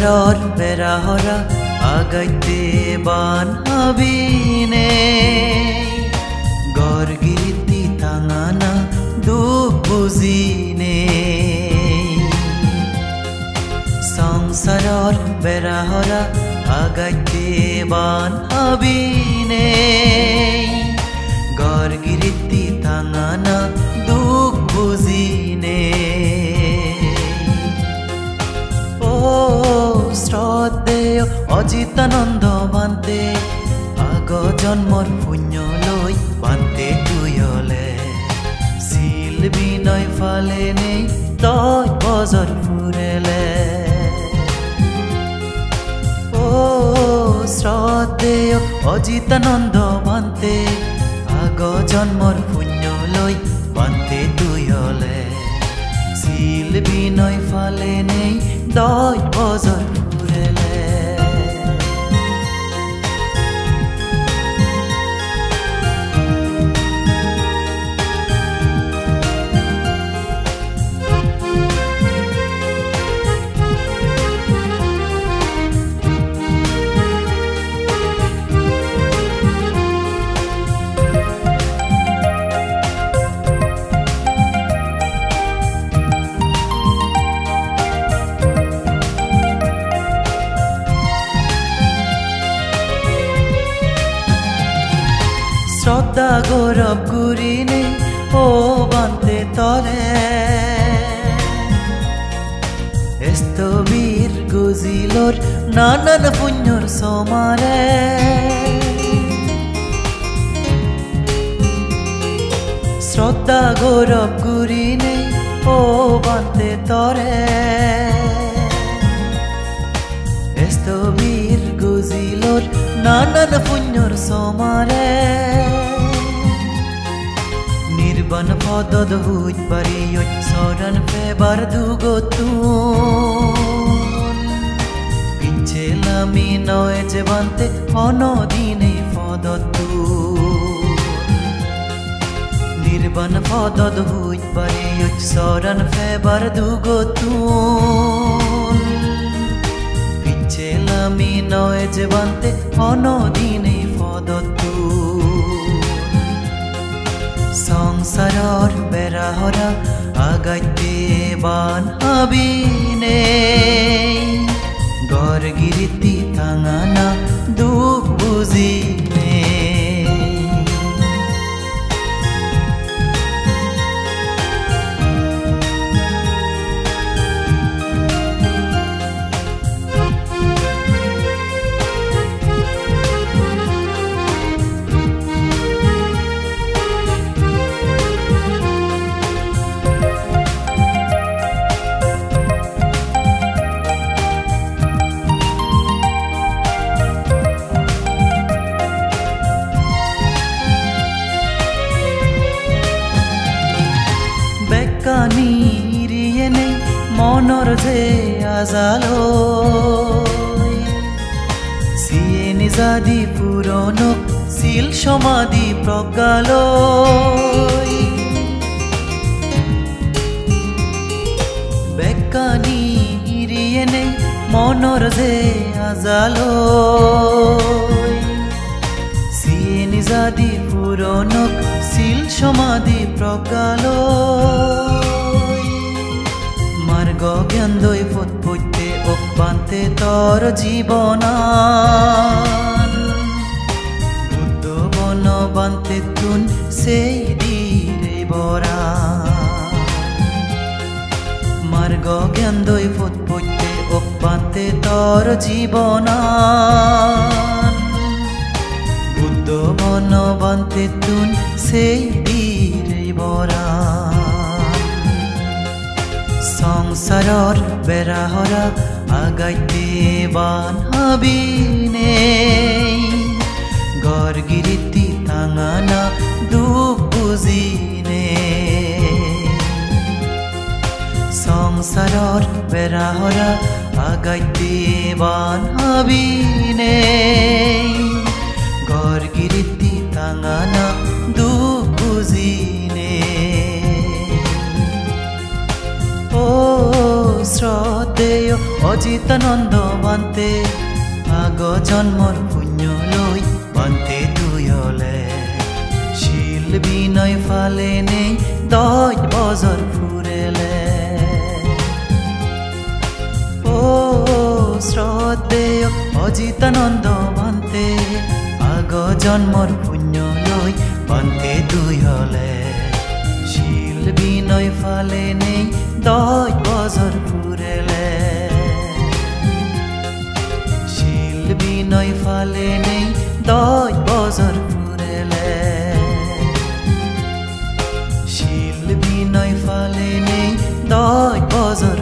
সংসাৰৰ বেৰাহৰা আগাইতে বান হাবিনে গৰ্গিতি থাঙানা দুখ বুজিনে সংসাৰৰ বেৰাহৰা আগাইতে বান হাবিনে গৰ্গিতি থাঙানা দুখ বুজিনে শ্ৰদ্ধেয় অজিতানন্দ বান্তে আগ জন্মৰ পুণ্য লৈ বান্তে তুয়লে শিল বিনয় ফালে নেই তই বজৰ ফুৰেলে শ্ৰদ্ধেয় অজিতানন্দ বান্তে আগ জন্মৰ পুণ্য লৈ বান্তে তুয়লে শিল বিনয় ফালে নেই তই বজৰ ফুৰেলে শ্ৰদ্ধা গৌৰৱ গুৰিনে ও বান্তে তৰে স্থবিৰ গুজিলৰ নানান পুণ্যৰ সমাৰে শ্ৰদ্ধা গৌৰৱ গুৰিনে ও বান্তে তৰে স্থবিৰ গুজিলৰ নানান পুণ্যৰ সমাৰে নির্বাণ পদদ হুইত পারি চরণ পেবার দুগতুন পিছেলামি নয় যে বান্তে অনদিনে পদতু নির্বাণ পদদ হুইত পারি চরণ পেবার দুগতুন পিছেলামি নয় যে বান্তে অনদিনে পদতু সংসাৰৰ বেৰাহৰা আগাইতে বান হাবিনে গৰ্গিতি থাঙানা দুখ বুজিনে কানিৰিয়ে নেই মনৰ যে আজালৈ সিয়ে নিজাদি পুৰণক শিল সমাধি প্ৰজ্ঞালৈ বেকানিৰিয়ে নেই মনৰ যে আজালৈ সিয়ে নিজাদি পুৰণক শিল সমাধি প্ৰজ্ঞালৈ মাৰ্গ জ্ঞান দৈ ফুটফুটে অবান্তে তৰ জীৱনান বুদ্ধ বন বান্তে তুন সেই দিৰে বৰা মাৰ্গ জ্ঞান দৈ ফুটফুটে অবান্তে তৰ জীৱনান বুদ্ধ বন বান্তে তুন সেই দিৰে বৰা সংসাৰৰ বেৰাহৰা আগাইতে বান হাবিনে গৰ্গিতি থাঙানা দুখ বুজিনে সংসাৰৰ বেৰাহৰা আগাইতে বান হাবিনে গৰ্গিতি থাঙানা দুখ বুজিনে শ্ৰদ্ধা শ্ৰদ্ধেয় অজিতানন্দ বান্তে আগ জন্মৰ পুণ্য লৈ বান্তে তুয়লে শিল বিনয় ফালে নেই 10 বছৰ ফুৰেলে ও শ্ৰদ্ধেয় অজিতানন্দ বান্তে আগ জন্মৰ পুণ্য লৈ বান্তে তুয়লে শিল বিনয় ফালে নেই 10 বছর ফুরেলে শিল বিনয় ফালে নেই 10 বছর ফুরেলে শিল বিনয় ফালে নেই 10 বছর